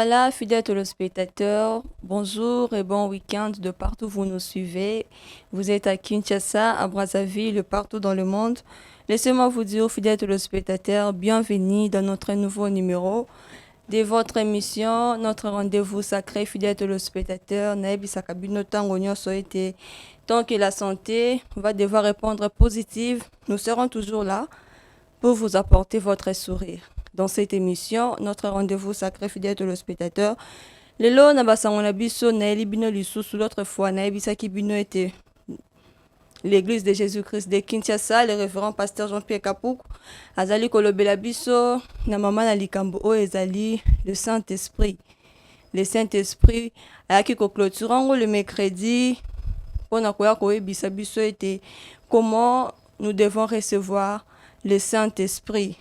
voilà, fidèles téléspectateurs, bonjour et bon week-end de partout où vous nous suivez. Vous êtes à Kinshasa, à Brazzaville, partout dans le monde. Laissez-moi vous dire, fidèles téléspectateurs, bienvenue dans notre nouveau numéro de votre émission, notre rendez-vous sacré, fidèles téléspectateurs. Naebi Sakabino Tango Nyonso Ete. Tant que la santé va devoir répondre positive, nous serons toujours là pour vous apporter votre sourire. Dans cette émission, notre rendez-vous sacré fidèle de spectateur, lelo na basango biso na elibino lisusu l'autre fois na ebisaki bino était l'église de Jésus-Christ de Kinshasa, le révérend pasteur Jean-Pierre Kapuk azali kolobela biso na mama na likambo o ezali le Saint-Esprit. Le Saint-Esprit ayaki clôture ngo le mercredi pona koya koyebisa biso était comment nous devons recevoir le Saint-Esprit.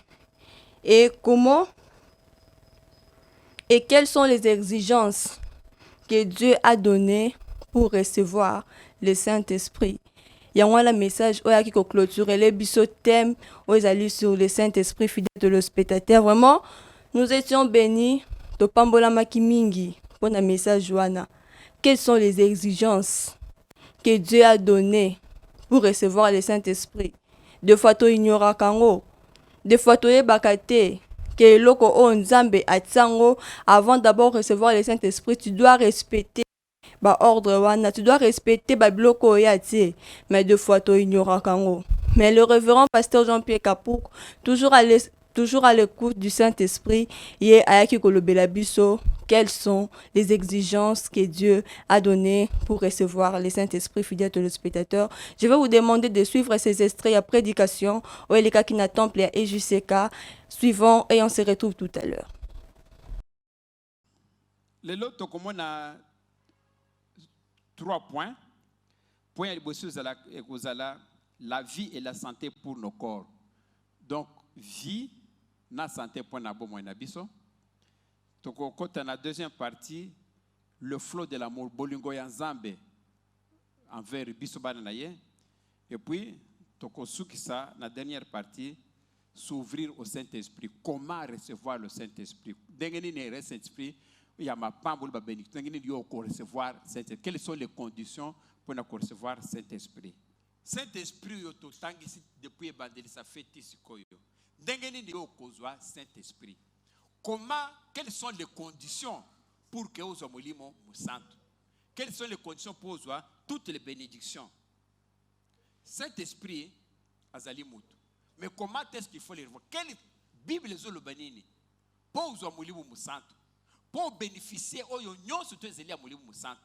Et comment et quelles sont les exigences que Dieu a données pour recevoir le Saint-Esprit. Il y a un message qui clôture les biso thème allés sur le Saint-Esprit fidèle de le spectateur. Vraiment, nous étions bénis de Pambola Makimingi pour un message Joana. Quelles sont les exigences que Dieu a données pour recevoir le Saint-Esprit? Deux fois tu ignoras kango. Des fois, tu es bakate, que loko o nzambe atsango, avant d'abord recevoir le Saint-Esprit, tu dois respecter ba ordre wana, tu dois respecter ba bloko yati, mais deux fois tu ignoras kango. Mais le révérend pasteur Jean-Pierre Kapouk, toujours à l'écoute du Saint-Esprit, yé ayaki kolobela biso, quelles sont les exigences que Dieu a données pour recevoir le Saint-Esprit fidèle de spectateur. Je vais vous demander de suivre ces extraits à prédication au Elika Kina Temple et JCK. Suivons et on se retrouve tout à l'heure. Les lots, on a 3 points. Point la vie et la santé pour nos corps. Donc, vie, na santé pour na bon na biso. Donc, quand on a la deuxième partie, le flot de l'amour, bolingo yanzambe, envers biso bananaye. Et puis, toko ça, la dernière partie, s'ouvrir au Saint-Esprit. Comment recevoir le Saint-Esprit? Le Saint-Esprit, il y a ma pamboule bénédiction. Recevoir Saint-Esprit. Quelles sont les conditions pour recevoir le Saint-Esprit? Saint-Esprit, depuis l'évangile, fait ici. Saint-Esprit. Comment, quelles sont les conditions pour que vous ayez le Saint? Quelles sont les conditions pour avoir toutes les bénédictions? Saint-Esprit, azali mutu. Mais comment est-ce qu'il faut les voir? Quelle Bible est le banini? Pour vous avoir le Saint, pour bénéficier au Saint,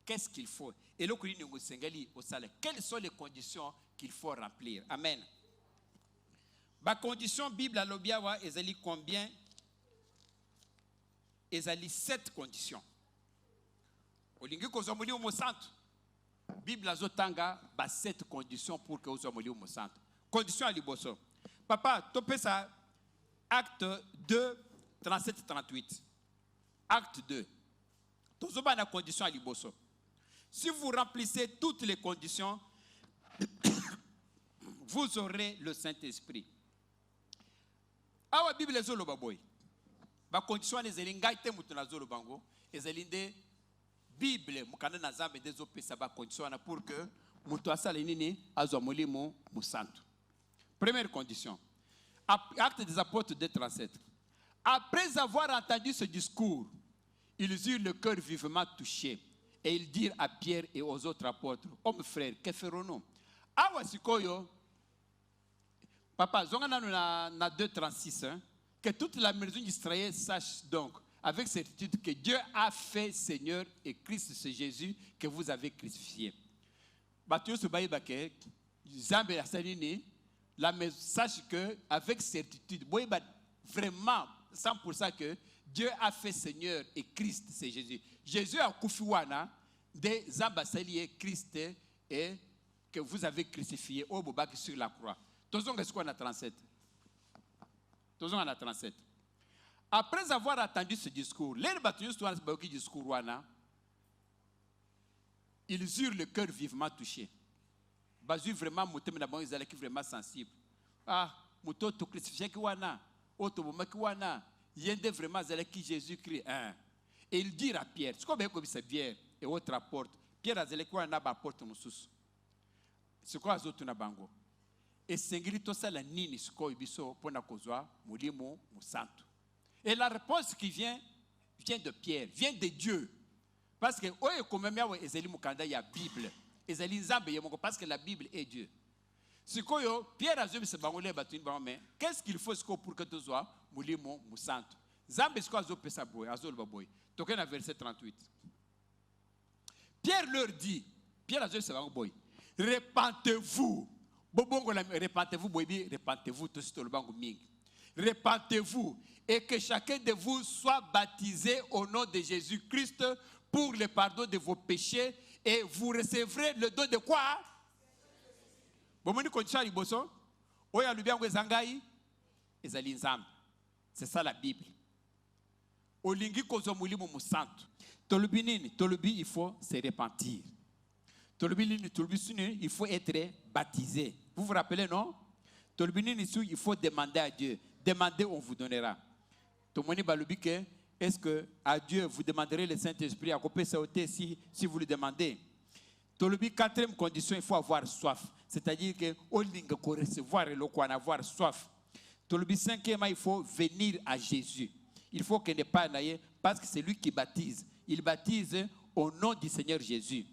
qu'est-ce qu'il faut? Et le quelles sont les conditions qu'il faut remplir? Amen. La condition Bible à l'obiawa ezali combien? Ezali 7 conditions. Olingi kozomuli au Saint. Bible azotanga ba 7 conditions pour que ozomuli au Saint. Condition à liboso. Papa, topé ça. Acte 2, 37-38. Acte 2. Tozoba na condition à liboso. Si vous remplissez toutes les conditions, vous aurez le Saint-Esprit. Awa Bible ezolo baboy. Ba condition les elingaite mutuna zolo bango, ezalinde Bible mukanda na zambe dezopesa ba condition na pour que mutu asala nini azwa molimo musantu. Première condition. Acte des apôtres 2:37. Après avoir entendu ce discours, ils eurent le cœur vivement touché et ils dirent à Pierre et aux autres apôtres: Hommes frères, que ferons-nous? Awa sikoyo papa zongana na 2:36 hein, que toute la maison d'Israël sache donc avec certitude que Dieu a fait Seigneur et Christ, c'est Jésus que vous avez crucifié. Batu se baï baké zambe la sanini. La sache que avec certitude, vraiment 100% que Dieu a fait Seigneur et Christ, c'est Jésus. Jésus a koufiwana des ambassadeurs Christ et que vous avez crucifié au bobaki sur la croix. Tozong est-ce qu'on a 37? Tozong on a 37. Après avoir entendu ce discours, ils eurent le cœur vivement touché. Bazu vraiment mutem na bon ezalaki vraiment sensible. Ah, muto to crucifié ki wana, oto bomaki wana, Il y a vraiment qui Jésus-Christ. Et il dit à Pierre, c'est comme c'est Pierre et autre apporte. Pierre a dit quoi n'a pas apporte mon sous. C'est quoi les autres na bango. Et sengri to ça la nini ce quoi ibiso pour na kozwa mulimo musantu. Et la réponse qui vient de Pierre, vient de Dieu. Parce que oye comme même ya ezeli mukanda ya Bible. Ezeli nzambe yemongo parce que la Bible est Dieu. C'est quoi Pierre a dit se bangole batuni bango mais qu'est-ce qu'il faut pour que tu sois mulimo musantu. Nzambe ce quoi zo pesa boy azol baboy. Toke na verset 38. Pierre leur dit, Pierre a dit se bango boy. Repentez-vous. Repentez-vous, boy, repentez-vous tout ce le bango ming. Repentez-vous et que chacun de vous soit baptisé au nom de Jésus-Christ pour le pardon de vos péchés et vous recevrez le don de quoi? C'est ça la Bible. Olingi kozo mulimo musantu. Tolubi nini? Tolubi il faut se repentir. Tolubi nini? Il faut être baptisé. Vous vous rappelez, non? Tolubi nini il faut demander à Dieu. Demandez, on vous donnera. Tomoni balubi que est-ce que à Dieu vous demanderez le Saint-Esprit à couper sa hauteur si vous le demandez? Tolubi quatrième condition, il faut avoir soif. C'est-à-dire que au linga ko recevoir et en avoir soif. Tolubi cinquième, il faut venir à Jésus. Il faut qu'il n'ait pas naïe parce que c'est lui qui baptise. Il baptise au nom du Seigneur Jésus.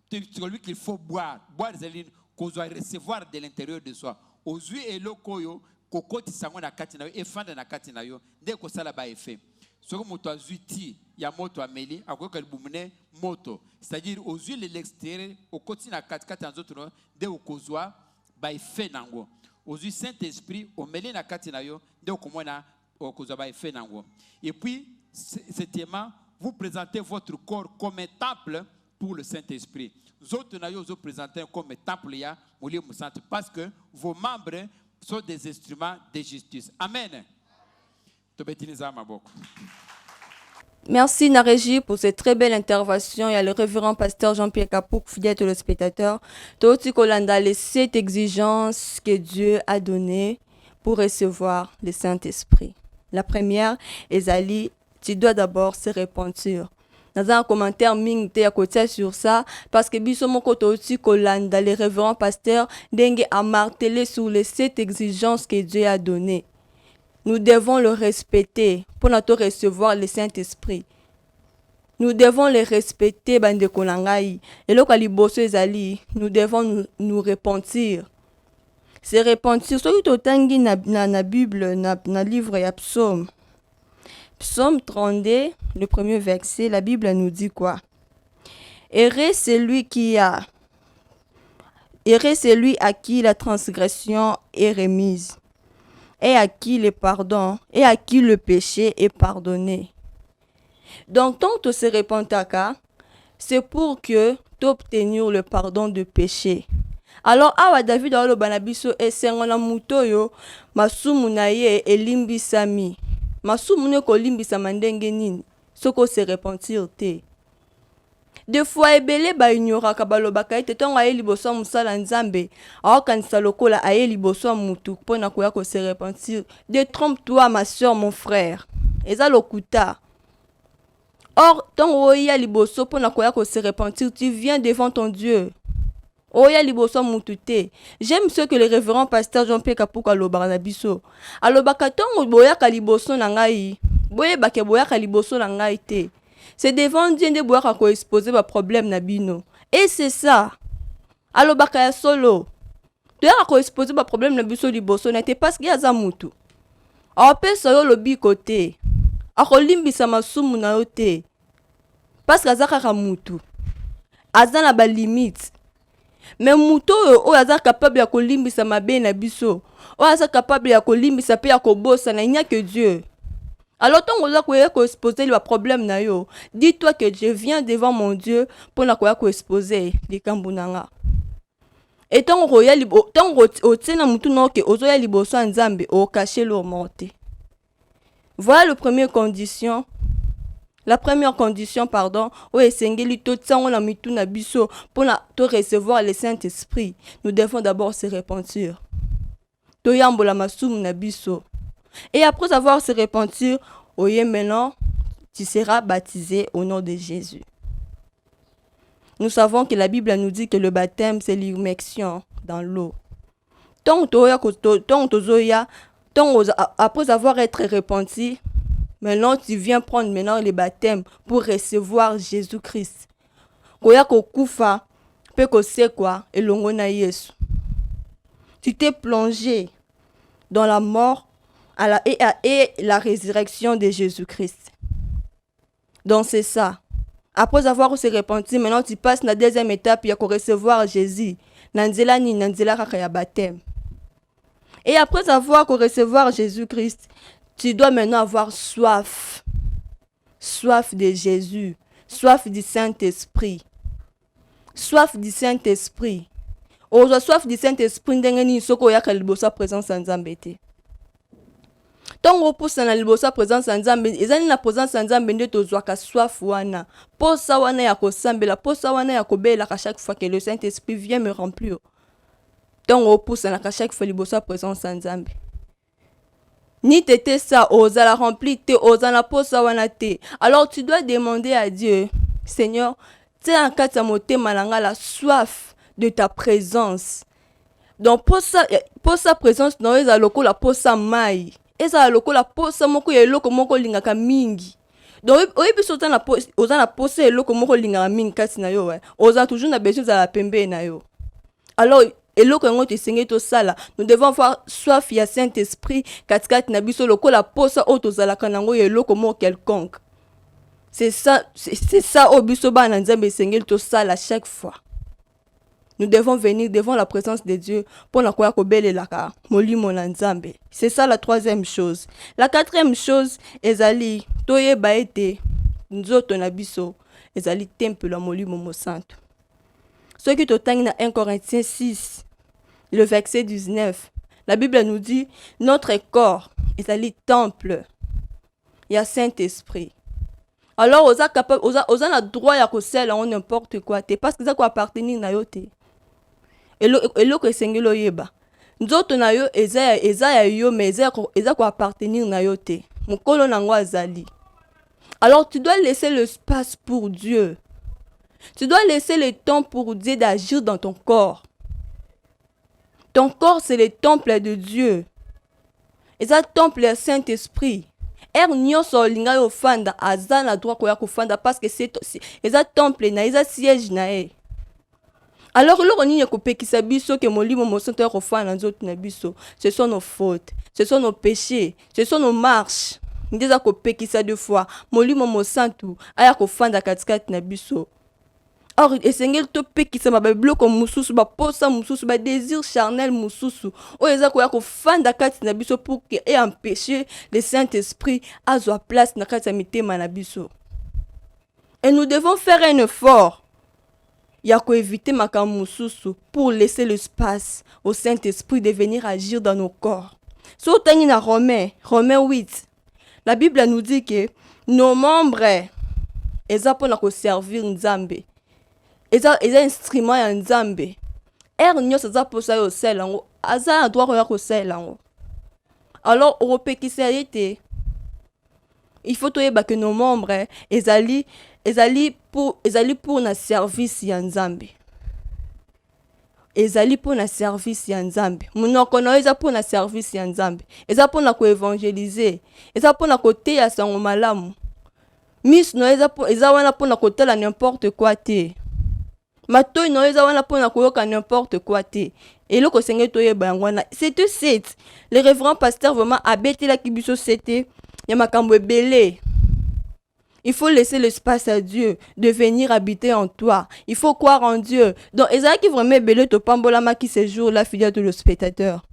C'est lui qu'il faut boire. Boire, c'est qu'on doit recevoir de l'intérieur de soi. Aux yeux et l'okoyo, kokoti sango na kati na yo, efanda na kati na yo, dès que ça là-bas est fait. Ce que moto azuti, ya moto ameli, akoyo kalibumune moto. C'est-à-dire aux yeux de l'extérieur, au koti na kati kati na zoto, dès que kozwa ba effet nango. Aux yeux Saint-Esprit, au meli na kati na yo, dès que komona kozwa ba effet nango. Et puis, septièmement, vous présentez votre corps comme un temple pour le Saint-Esprit. Vous autres présentez comme un temple parce que vos membres sont des instruments de justice. Amen. Merci Narégie pour cette très belle intervention. Il y a le révérend pasteur Jean-Pierre Kapouk, fidèle téléspectateur. Toti Kolanda, les 7 exigences que Dieu a données pour recevoir le Saint-Esprit. La première, Ezali, tu dois d'abord se repentir. Dans un commentaire ming te à côté sur ça parce que biso moko toti kolanda les révérends pasteurs dengue a martelé sur les 7 exigences que Dieu a données. Nous devons le respecter pour notre recevoir le Saint-Esprit. Nous devons le respecter bande konangai et lo kaliboso ezali nous devons nous repentir. Se repentir so totangi na Bible na livre ya psaume. Psaume 32, le premier verset, la Bible nous dit quoi? Heureux celui à qui la transgression est remise, et à qui le pardon, et à qui le péché est pardonné. Donc, tant que se repentaka, c'est pour que tu obtenir le pardon de péché. Alors, awa David a banabiso et sengona mutoyo, masumu na ye elimbisami. Masumune ko limbisa mandenge nini soko se repentir te. Des fois ebele ba ignora ka balobaka ete tonga ye liboso musala nzambe aokanisa lokola aye liboso mutu pona koya ko se repentir. Détrompe-toi ma soeur, mon frère. Eza lokuta. Or tongo ya liboso pona koya ko se repentir, tu viens devant ton Dieu. Oya liboso mutute. J'aime ce que le révérend pasteur Jean-Pierre Kapouk alobaka na biso. Alobaka tongo boya ka liboso na ngai. Boye bake boya ka liboso na ngai te. C'est devant Dieu de boya ko exposer ba problème na bino. Et c'est ça. Alobaka ya solo. Toya ko exposer ba problème na biso liboso na te parce que ya za mutu. Apesa yo lobi côté. Akolimbisa masumu na yo te. Parce que azaka ka mutu. Azana ba limite. Mais muto o aza capable ya kolimbisa mabe na biso. O aza capable ya kolimbisa pe ya kobosa na nya que Dieu. Alors ton oza ko exposer le problème na yo. Dis-toi que je viens devant mon Dieu pour na ko exposer les kambunanga. Et ton royal ton otsena mutu no ke ozo ya liboso nzambe o cacher le monter. Voilà la première condition, où esengeli to tsango na mitu na biso pour to recevoir le Saint-Esprit. Nous devons d'abord se repentir. To yambola masumu na biso. Et après avoir se repentir, oye maintenant, tu seras baptisé au nom de Jésus. Nous savons que la Bible nous dit que le baptême, c'est l'immersion dans l'eau. Après avoir été repenti, maintenant tu viens prendre maintenant le baptême pour recevoir Jésus-Christ. Koya kokufa, pe kosekwa, elongo na Yesu. Tu t'es plongé dans la mort et la résurrection de Jésus-Christ. Donc c'est ça. Après avoir se repenti, maintenant tu passes la deuxième étape, il y a recevoir Jésus. Nanzela ni nanzela kaka baptême. Et après avoir recevoir Jésus-Christ, tu dois maintenant avoir soif. Soif de Jésus. Soif du Saint-Esprit. Soif du Saint-Esprit. Oza soif du Saint-Esprit ndenge ni soko ya kalibosa présence en Nzambe te. Tongo posa na libosa présence en Nzambe, ezali na présence en Nzambe nde tozwaka soif wana. Posa wana ya kosambela, posa wana ya kobela ka chaque fois que le Saint-Esprit vient me remplir. Tongo posa na ka chaque fois libosa présence en Nzambe. Ni tete ça, oza la rempli te, oza na posa wana te. Alors tu dois demander à Dieu, Seigneur, tu en kata motema nanga la soif de ta présence. Donc posa présence no eza lokola posa mai. Eza lokola posa moko ya eloko moko lingaka mingi. Donc oyebi so oza na posa eloko moko lingaka mingi kati na yo, oza toujours na besoin za la pembe na yo. Alors eloko yango tesenge to sala, nous devons avoir soif ya Saint-Esprit katikati na biso lokola posa o tozalaka nango ya eloko moko quelconque. C'est ça au biso ba na Nzambe esengeli to sala chaque fois. Nous devons venir devant la présence de Dieu pour la koya kobelelaka molimo na Nzambe. C'est ça la troisième chose. La quatrième chose, ezali toyeba ete nzoto na biso ezali temple la molimo mo santo. Ce qui totangi na 1 Corinthiens 6, le verset 19. La Bible nous dit notre corps ezali temple ya Saint-Esprit. Alors oza capable oza na droit ya kosela on n'importe quoi te parce que ça ko appartenir na yo te. Eloko esengelo yeba. Nzoto na yo eza ya yo mais eza ko appartenir na yo te. Mokolo nango azali. Alors tu dois laisser l'espace pour Dieu. Tu dois laisser le temps pour Dieu d'agir dans ton corps. Ton corps c'est le temple de Dieu. Eza temple ya Saint-Esprit. Nyonso linga yo fanda aza na droit koya kofanda parce que c'est eza temple na eza siège na e. Alors loko nini kopekisa biso ke molimo mosanto ya kofanda nzoto na biso, ce sont nos fautes, ce sont nos péchés, ce sont nos marches. Ndeza kopekisa deux fois molimo mosanto aya kofanda katikati na biso. Or esengeli to pekisa ba biloko mususu ba posa mususu ba désir charnel mususu o eza koya kofanda kati na biso pour que et empêcher le Saint-Esprit azwa place na kati ya mitema na biso. Et nous devons faire un effort ya ko éviter makambo mususu pour laisser l'espace au Saint-Esprit de venir agir dans nos corps. So tangi na Romains 8. La Bible nous dit que nos membres eza pona ko servir Nzambe. Eza instrument ya Nzambe. Nyonso eza posa yo sela ngo aza na droit ya ko sela ngo. Alors opekisa yete. Il faut toyeba que nos membres ezali pour na service ya Nzambe. Ezali pour na service ya Nzambe. Munoko na eza pour na service ya Nzambe. Eza pour na ko évangéliser. Eza pour na ko teya sango malamu. Miss no eza wana pour na ko tela n'importe quoi te. Matoi no eza wana pona koyoka n'importe quoi te. Et le kosenge toyeba yangwana. C'était 7. Le révérend pasteur vraiment abeti la kibiso c'était ya makambo ebele. Il faut laisser l'espace à Dieu de venir habiter en toi. Il faut croire en Dieu. Donc ezala qui vraiment ebele to pambola ma qui ce jour la fidèle de le spectateur.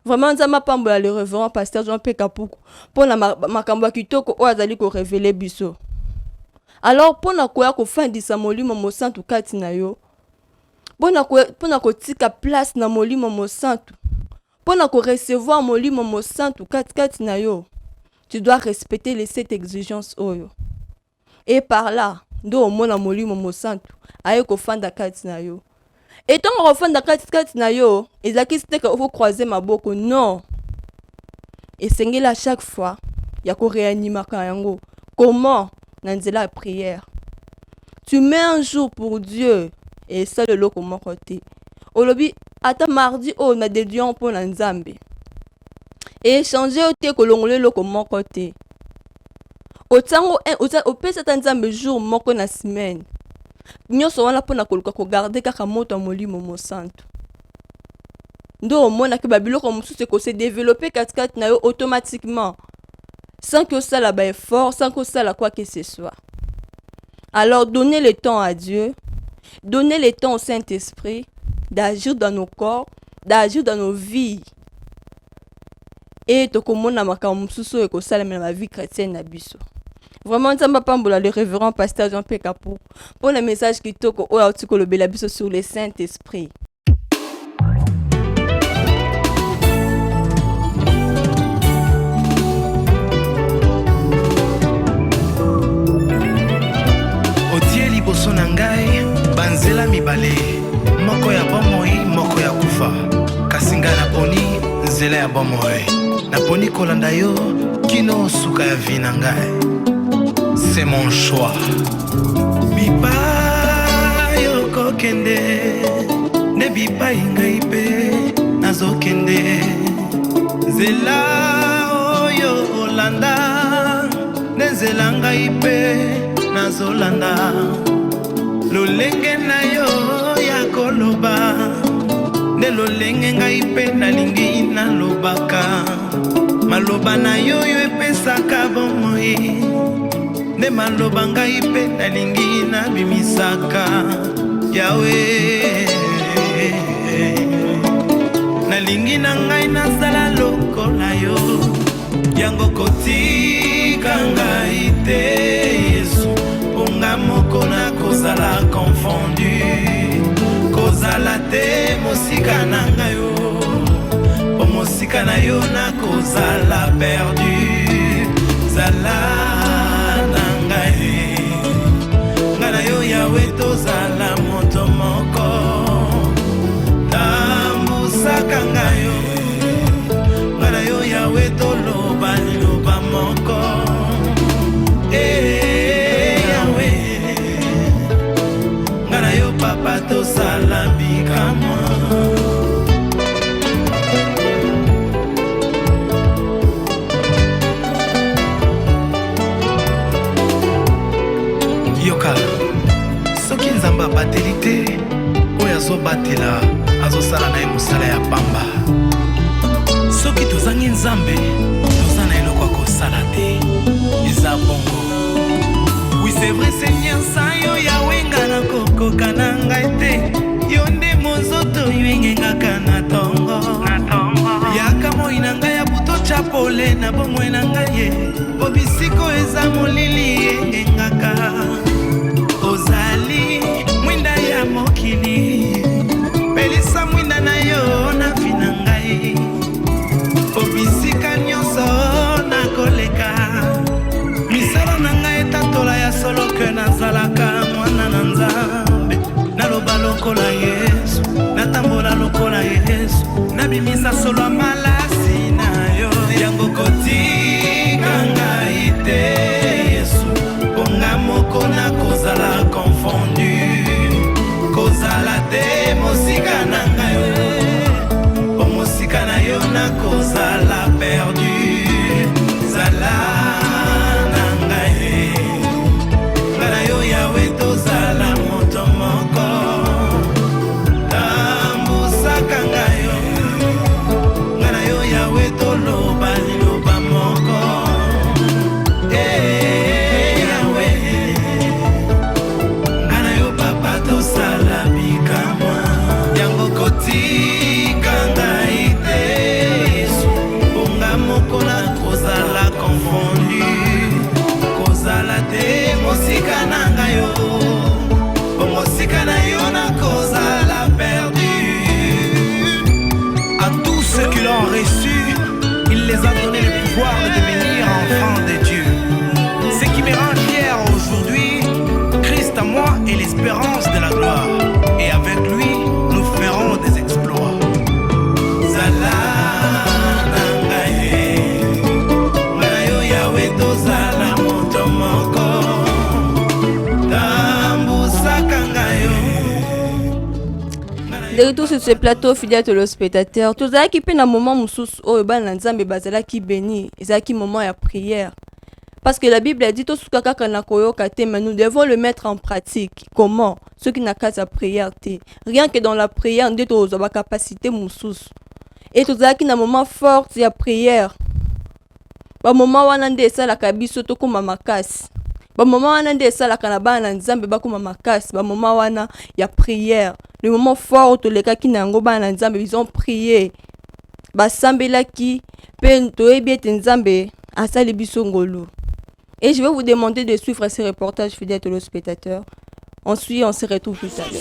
Vraiment nzama pambola le révérend pasteur Jean-Pierre Kapuku pona makambo kitoko o azali ko révéler biso. Alors pona koya ko fandisa molimo mosantu kati na yo. Pona ko tika place na molimo mosantu. Pona ko recevoir molimo mosantu kati na yo. Tu dois respecter les 7 exigences oyo. Et par là, ndo mona molimo mosantu aye ko fanda kati na yo. Et tant ko fanda kati na yo, ezaki c'était que faut croiser maboko non. esengeli à chaque fois ya ko réanimaka yango. Comment? Dans la prière. Tu mets un jour pour Dieu et ça le loko moko te. Olobi ata mardi o na dédion pour na Nzambe. Et changer o te kolongole loko moko te. Otango opesa ta Nzambe jour moko na semaine. Nyonso wana pona koluka ko garder kaka moto molimo mo santo. Ndo omona ke babiloko mosusu ko se développer katikati na yo automatiquement sans que ça la ba effort, sans que ça la quoi que ce soit. Alors donnez le temps à Dieu, donnez le temps au Saint-Esprit d'agir dans nos corps, d'agir dans nos vies. Et tokomona makambo mosusu e ko sala na vie chrétienne na biso. Vraiment, Nzamba Pambola, le révérend pasteur Jean-Pierre Capou, pour le message qui toque au article le Bélabiso sur le Saint-Esprit. Otie liboso na ngai, banzela mibale, moko ya bomoi, moko ya kufa. Kasinga na poni, nzela ya bomoi. Na poni kolanda yo, kino suka ya vi na ngai. C'est mon choix. Bipa yoko kende, ne bipa ingai pe nazo kende. Zela oyo olanda, ne zela ngai pe nazo landa. Lolenge na yo ya koloba, ne lolenge ngai pe nalingi na lobaka. Maloba na yo yo epesaka bomoi. Ne maloba ngai pe nalingi na bimisaka Yahweh. Nalingi na ngai nasala lokola yo, yango kotika ngai te Yesu. Ponga moko na kozala confondu, kozala te mosika na ngai yo, po mosika na yo na kozala perdu. Zala ngana yo Yahweh tozala moto moko, tambusaka ngayo. Ngana yo Yahweh toloba liloba moko. Yahweh, ngana yo papa tozala bikama. Soki Nzamba bateli te, oyo azobatela azosala na ye mosala ya pamba. Soki tozangi Nzambe, toza na eloko ya kosala te, eza bongo. Oui, c'est vrai Seigneur, sa yo Yahweh nga na kokoka na ngai te. Yo nde mozoto yo engengaka na tongo. Yaka moi na ngai ya buto chapole na bomoi na ngai ye. Po bisiko eza molili engengaka. Ozali mwinda ya mokili, pelisa mwinda na yo na vina ngai. Obisika nyonso na koleka, misala na ngai etatola ya solo ke nazalaka mwana na Nzambe. Naloba lokola Yesu, natambola lokola Yesu, nabimisa solo ya malasi na yo. Yango kotika ngai te Yesu, ponga moko De retour sur ce plateau, fidèle téléspectateur, tous ceux qui peuvent dans moment mususu oh bana nzambe bazala qui béni, ezaki moment ya prière. Parce que la Bible a dit tout ce kaka na koyoka te, mais nous devons le mettre en pratique. Comment? Ceux qui n'a qu'à sa prière te. Rien que dans la prière, nous devons avoir capacité mususu. Et tous ceux qui na moment fort ya prière. Ba moment wana nde sala kabiso to kuma makasi. Ba moment wana nde sala kana bana nzambe ba kuma makasi. Ba moment wana ya prière. Le moment fort to leka ki nango bana nzambe ils ont prié. Ba sambela ki pe to ebiete nzambe asali biso ngolo. Et je vais vous demander de suivre ces reportages fidèles téléspectateurs. Ensuite, on se retrouve tout à l'heure.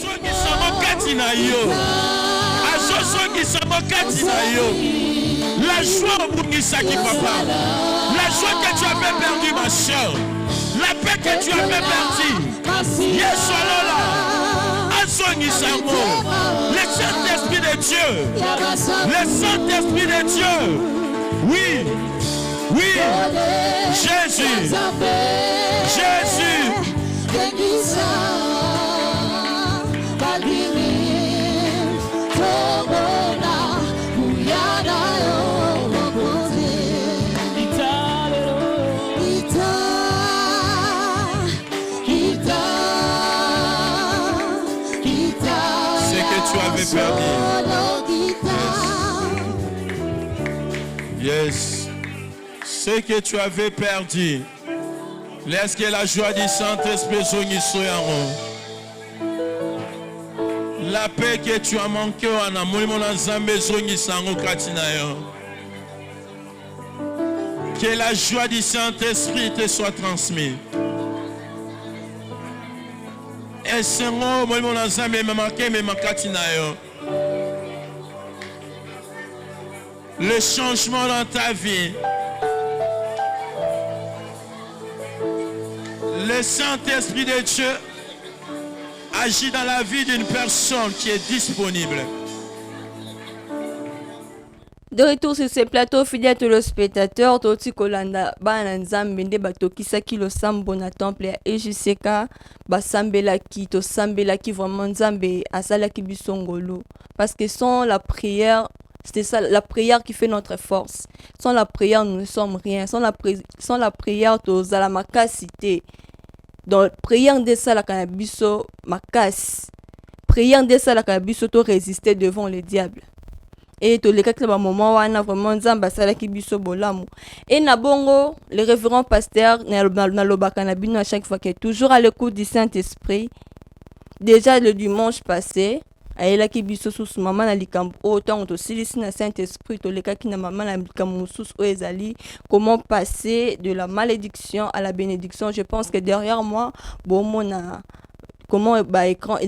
La joie au Nisaki papa. La joie que tu avais perdue ma soeur. La paix que tu avais perdue. Yes, là. Le Saint-Esprit de Dieu. Le Saint-Esprit de Dieu. Oui. Oui. Jésus. Jésus. Perdu. Yes. Ce que tu avais perdu. Laisse que la joie du Saint-Esprit soit en nous. La paix que tu as manqué en amour, que la joie du Saint-Esprit te soit transmise. Et c'est moi, mon ensemble, me marqué, me marqué. Le changement dans ta vie. Le Saint-Esprit de Dieu agit dans la vie d'une personne qui est disponible. De retour sur ce plateau, fidèle téléspectateur, Toti Kolanda, Bananzambe, Batokisaki, le Sambo na temple à Ejuseka, Basambelaki, to Sambelaki, vraiment Nzambe, Asalaki Bisongolo. Parce que sans la prière, c'est ça, la prière qui fait notre force. Sans la prière, nous ne sommes rien. Sans la prière, to Zalamakasité. Donc, prière de ça, la Kanabiso, Makas. Prière de ça, la Kanabiso, to résister devant le diable. Et to le kakla moment wana vraiment nzamba sala ki biso bolamu et na bongo le révérend pasteur na lobaka na bino à chaque fois que toujours à l'écoute du Saint-Esprit. Déjà le dimanche passé ayela ki biso sous maman na likambo autant to silisi na Saint-Esprit to le kaki na maman na likambo sous ezali comment passer de la malédiction à la bénédiction. Je pense que derrière moi bomona comment ba écran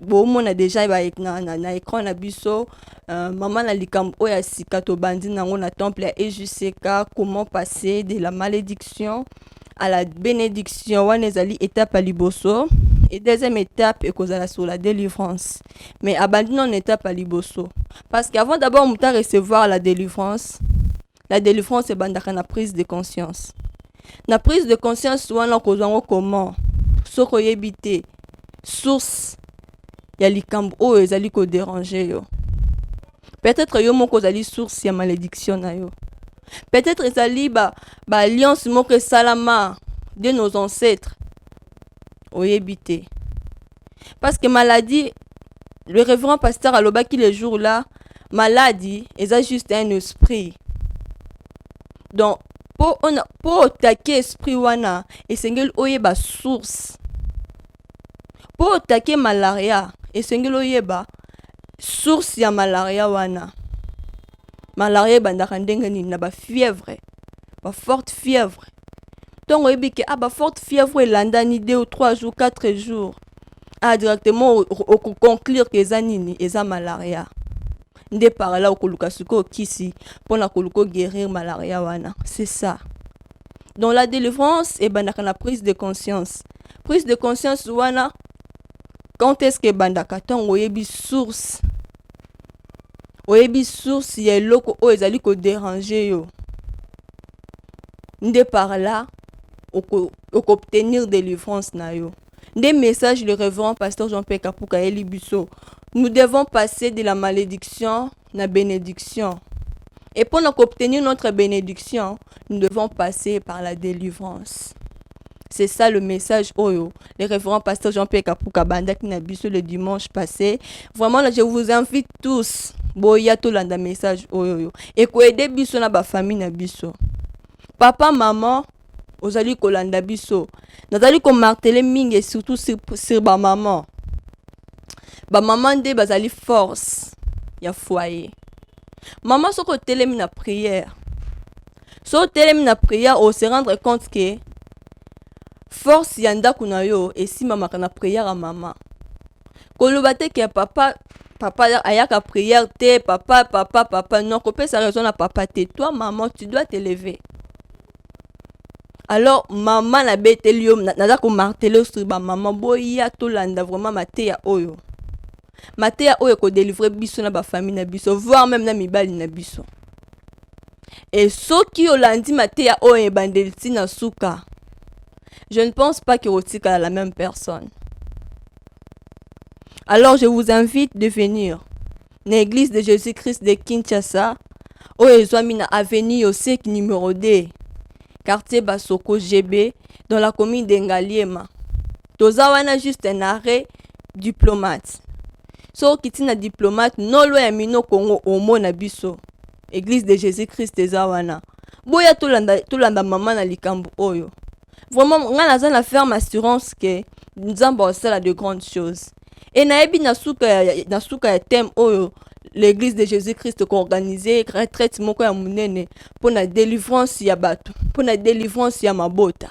bon a déjà ba na écran na biso maman na likambo oya sika to bandi nango na temple et jusqu'à comment passer de la malédiction à la bénédiction wana ezali étape à liboso et deuxième étape ekozala sur la délivrance mais abandi non étape à liboso parce qu'avant d'abord muta recevoir la délivrance est bandaka na prise de conscience wana kozango comment soko yebite source ya likambo oyo ezali ko déranger yo. Peut-être yo moko ezali source ya malédiction na yo. Peut-être ezali ba alliance moko salama de nos ancêtres oyebite. Parce que maladie, le révérend pasteur alobaki le jour là, maladie eza juste un esprit. Donc pour attaquer esprit wana esengeli oyeba source. Pour attaquer malaria, et sengelo yeba source ya malaria wana. Malaria bandaka ndenge ni na ba fièvre, ba forte fièvre. Donc oyebike ba forte fièvre elanda ni 2 ou 3 jours, 4 jours. Directement au conclure que zanini eza malaria. Nde par là okoluka suko kisi pona koluko guérir malaria wana. C'est ça. Dans la délivrance et bandaka na prise de conscience. Prise de conscience wana quand est-ce que bandaka ton oyebi source ya loko o ezali ko déranger yo nde par là oko obtenir délivrance na yo Des messages, le révérend pasteur Jean-Pierre Kapuka Eli Bisso. Nous devons passer de la malédiction à la bénédiction. Et pour obtenir notre bénédiction, nous devons passer par la délivrance. C'est ça le message Oyo. Le révérend pasteur Jean-Pierre Kapuka Bandak Nabiso le dimanche passé. Vraiment, là, je vous invite tous. Boya to landa message Oyo. Et ko aider biso na ba famille na biso. Papa, maman, ozali kolanda biso. Nazali ko marteler mingi surtout sur ba maman. Ba maman de bazali force ya foyer. Maman soko telemi na prière. So telemi na prière, on se rendre compte que force yanda kuna yo et si mama kana prière à maman. Koloba te ke papa ayaka prière te papa non ko pesa raison na papa te. Toi maman tu dois te lever. Alors maman na betelio naza ko marteler sur ba maman boya to landa vraiment mateya oyo. Mateya oyo ko délivrer biso na ba famille na biso voire même na mibali na biso. Et soki olandi mateya oyo bandeliti na suka. Je ne pense pas que Rotika est la même personne. Alors je vous invite de venir. L'église de Jésus-Christ de Kinshasa, au Ezouamina Avenue au sec numéro 2, quartier Basoko GB, dans la commune d'Engaliema. Tozawana juste un arrêt diplomate. So kitina diplomate, non loin mino Congo au Monabiso. Église de Jésus-Christ de Zawana. Boya tolanda maman na likambu oyo. Vraiment, on a la ferme assurance que nous avons de grandes choses. Et naebi na suka thème oyo l'église de Jésus-Christ ko organisé retraite moko ya munene pour la délivrance ya bato, pour la délivrance ya mabota.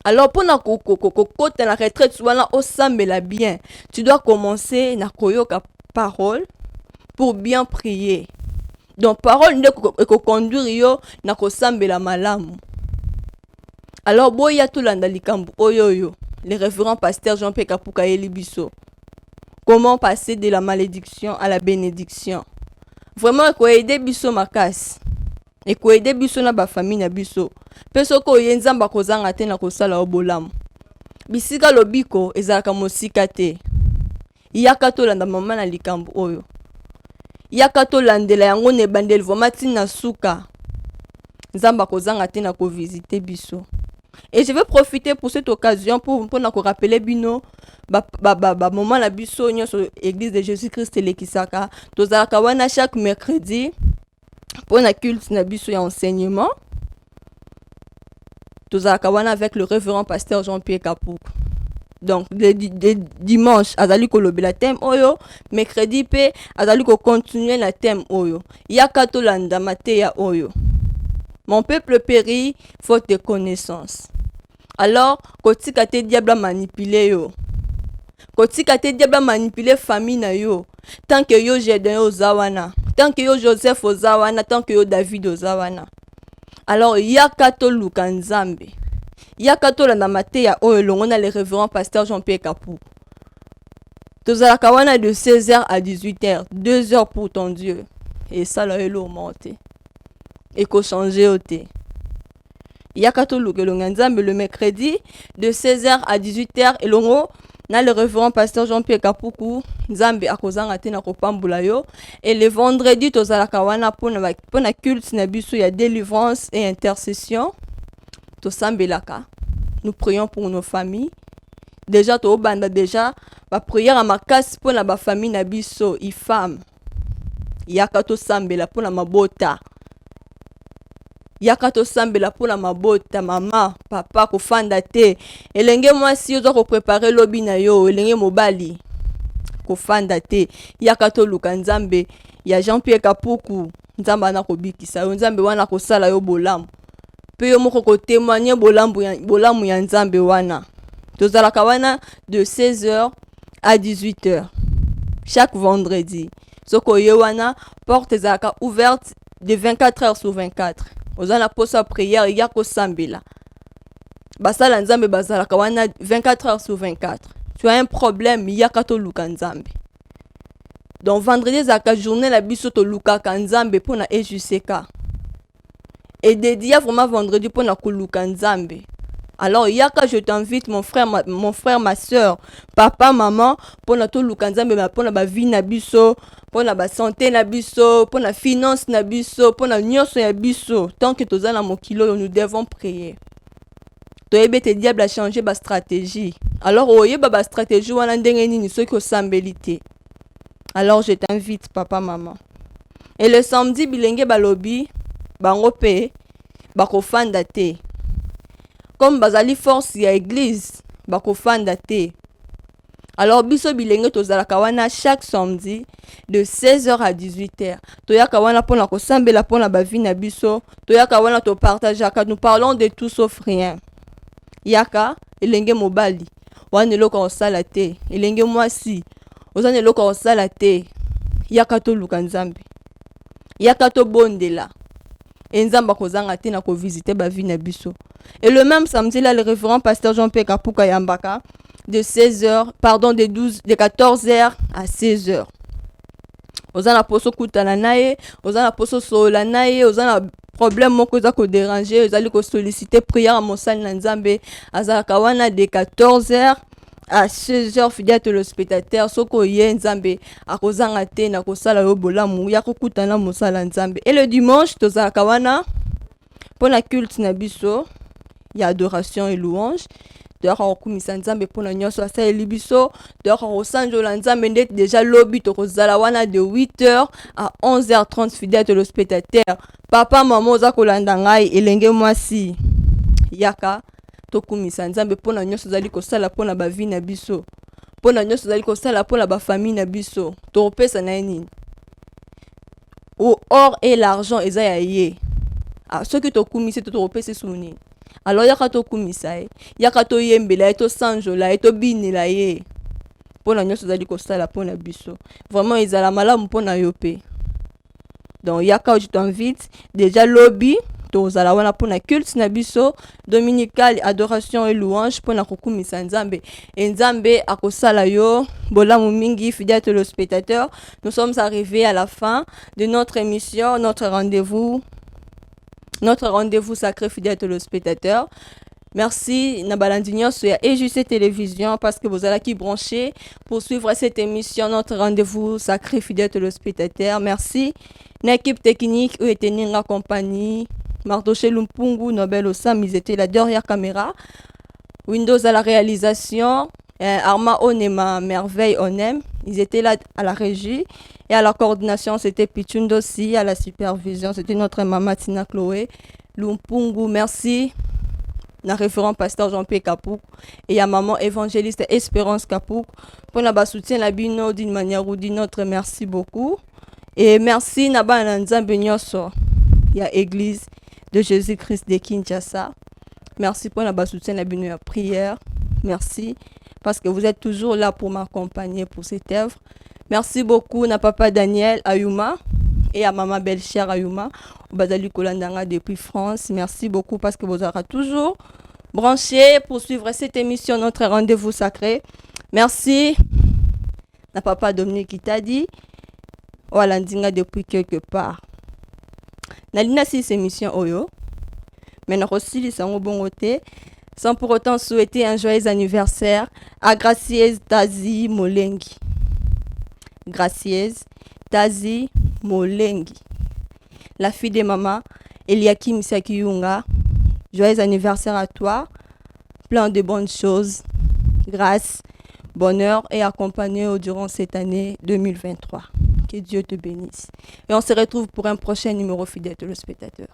Alors pour na kota la retraite wana osambela bien, tu dois commencer na koyoka parole pour bien prier. Donc parole nde ko conduire yo na ko sambela malamu. Alors, boya to landa likambu oyoyo, le révérend pasteur Jean-Pierre Kapuka Eli Bisso. Comment passer de la malédiction à la bénédiction? Vraiment, il faut aider biso makas. Il faut aider biso na ba famille na biso. Peso ko yenzamba kozanga te na kosala obolamu. Bisika lobiko ezalaka mosika te. Iyaka to landa mama na likambu oyo. Iyaka to landela yango ne bandel vomati na suka. Nzamba kozanga te na ko visiter biso. Et je vais profiter pour cette occasion pour nous rappeler bino moment la biso sur l'église de Jésus-Christ le Kisaka. Tozalaka wana chaque mercredi pour la culte na biso ya enseignement. Tozalaka wana avec le révérend pasteur Jean-Pierre Kapuka. Donc le dimanche azali ko lobela thème oyo, mercredi pe azali ko continuer la thème oyo. Yaka to landa mateya oyo. Mon peuple périt faute de connaissance. Alors, kotika te diable manipuler yo. Kotika te diable manipuler famille na yo. Tant que yo Gédéon ozawana, tant que yo Joseph ozawana, tant que yo David ozawana. Alors, yakato luka nzambe. Yakato la mateya oyo longona le révérend pasteur Jean-Pierre Kapuka. Tozalaka wana de 16h à 18h, 2 heures pour ton Dieu. Et ça là est monté. Et qu'on change au thé. Yakato Lukelonga Nzambe le mercredi de 16h à 18h et longo na le révérend pasteur Jean-Pierre Kapuku Nzambe akozanga te na kopambula yo et le vendredi tozalaka wana pona culte na biso ya délivrance et intercession to sambelaka. Nous prions pour nos familles. Déjà to banda déjà ba prière à makasi pona ba famille na biso i femme. Yakato sambela pona mabota. Yakato sambela pona mabota mama papa ko fanda te elenge mwasi ozo ko préparer lobi na yo elenge mobali ko fanda te yakato luka nzambe ya Jean-Pierre Kapuku nzamba na ko bikisa yo nzambe wana ko sala yo bolamu pe yo moko ko témoigner bolamu ya nzambe wana tozalaka wana de 16h à 18h chaque vendredi soko ye wana porte zaka ouverte de 24h sur 24. Ozana posa prière yako sambela. Basala nzambe bazalaka wana 24h sur 24. Tu as un problème yakato luka nzambe. Donc vendredi zaka journée la biso to luka nzambe pona ejuseka. Et dédié vraiment vendredi pona kuluka nzambe. Alors, yaka, je t'invite, mon frère, ma soeur, papa, maman, pour na to lukanzambe, pour na ba vie na biso, pour na ba santé na biso, pour na finance na biso, pour na nyonso ya biso. Tant que toza na mokilo, nous devons prier. Toyebe te diable a changé ba stratégie. Alors, oyeba ba stratégie wana ndenge nini soki osambeli te. Alors, je t'invite, papa, maman. Et le samedi, bilenge balobi, bango pe, bakofanda te. Comme bazali force ya église, bakofanda te. Alors, biso bilenge tozalaka wana chaque samedi, de 16h à 18h. Toyaka wana pona kosambela pona bavi na biso. Toyaka wana to partageaka, nous parlons de tout sauf rien. Yaka, elenge mobali, wana eloko osala te. Elenge mwasi, ozana eloko osala te. Yaka to luka nzambe. Yaka to bondela. Enzamba kozanga te na ko visiter ba vie na biso. Et le même samedi là, le révérend pasteur Jean-Pierre Kapuka Yambaka de 14h à 16h. Ozana poso kutana nae, ozana poso sola nae, ozana problème moko za ko déranger, ozali ko solliciter prière à mosali na nzambe, azala kawana de 14h à 16h fidèle le spectateur soko ye nzambe akozanga te na kosala yo bolamu ya kokutana mosala nzambe. Et le dimanche tozala kawana pour la culte na biso ya adoration et louange. Toyaka kokumisa nzambe mpona nyonso asaleli biso, toyaka kosanjola nzambe ndeti déjà lobi tokozala wana de 8h à 11h30 fidèle le spectateur. Papa maman oza kolanda ngai elenge mwasi yaka tokumisa nzambe mpona nyonso ozali kosala mpona bavi na biso, mpona nyonso ozali kosala mpona bafamille na biso, tokopesa na ye nini? Or et l'argent eza ya ye. Soki tokumisi tokopesa esu nini? Alors yaka tokumisa ye, yaka toyembela ye, tosanjola ye, tobinela ye mpona nyonso ozali kosala mpona biso. Vraiment ezala malamu mpona yo pe. Donc yaka je t'invite déjà lobby tozala wana mpona culte na biso dominical adoration et louange mpona kokumisa nzambe. Et nzambe akosala yo bolamu mingi fidèle le spectateur. Nous sommes arrivés à la fin de notre émission, notre rendez-vous sacré fidèle le spectateur. Merci Nabalandinyo sur EJC Télévision parce que vous allez qui brancher pour suivre cette émission, notre rendez-vous sacré fidèle le spectateur. Merci l'équipe technique où était la compagnie Mardoché Lumpungu, Nobel Osam, ils étaient là derrière caméra. Windows à la réalisation, Arma Onema, Merveille Onem, ils étaient là à la régie. Et à la coordination, c'était Pichundo aussi, à la supervision, c'était notre maman Tina Chloé. Lumpungu, merci. Na référent pasteur Jean-Pierre Kapouk et à maman évangéliste Espérance Kapouk pour notre soutien la bino d'une manière ou d'une autre. Merci beaucoup. Et merci Naba Nzambe Nyonso, il y a Église de Jésus-Christ de Kinshasa. Merci pour notre soutien la bino prière. Merci parce que vous êtes toujours là pour m'accompagner pour cette œuvre. Merci beaucoup na papa Daniel Ayuma et à maman Belchère Ayuma Bazali Kolandanga depuis France. Merci beaucoup parce que vous aurez toujours branché pour suivre cette émission, notre rendez-vous sacré. Merci na papa Dominique qui t'a dit Walandinga depuis quelque part. Nalina si cette émission Oyo. Mais nous aussi les sango bongote sans pour autant souhaiter un joyeux anniversaire à Gracieuse Tazi Molengi. Gracieuse Tazi Molengi, la fille de maman Eliakim Sakiyunga. Joyeux anniversaire à toi, plein de bonnes choses, grâce, bonheur et accompagné durant cette année 2023. Que Dieu te bénisse. Et on se retrouve pour un prochain numéro fidèle de le spectateur.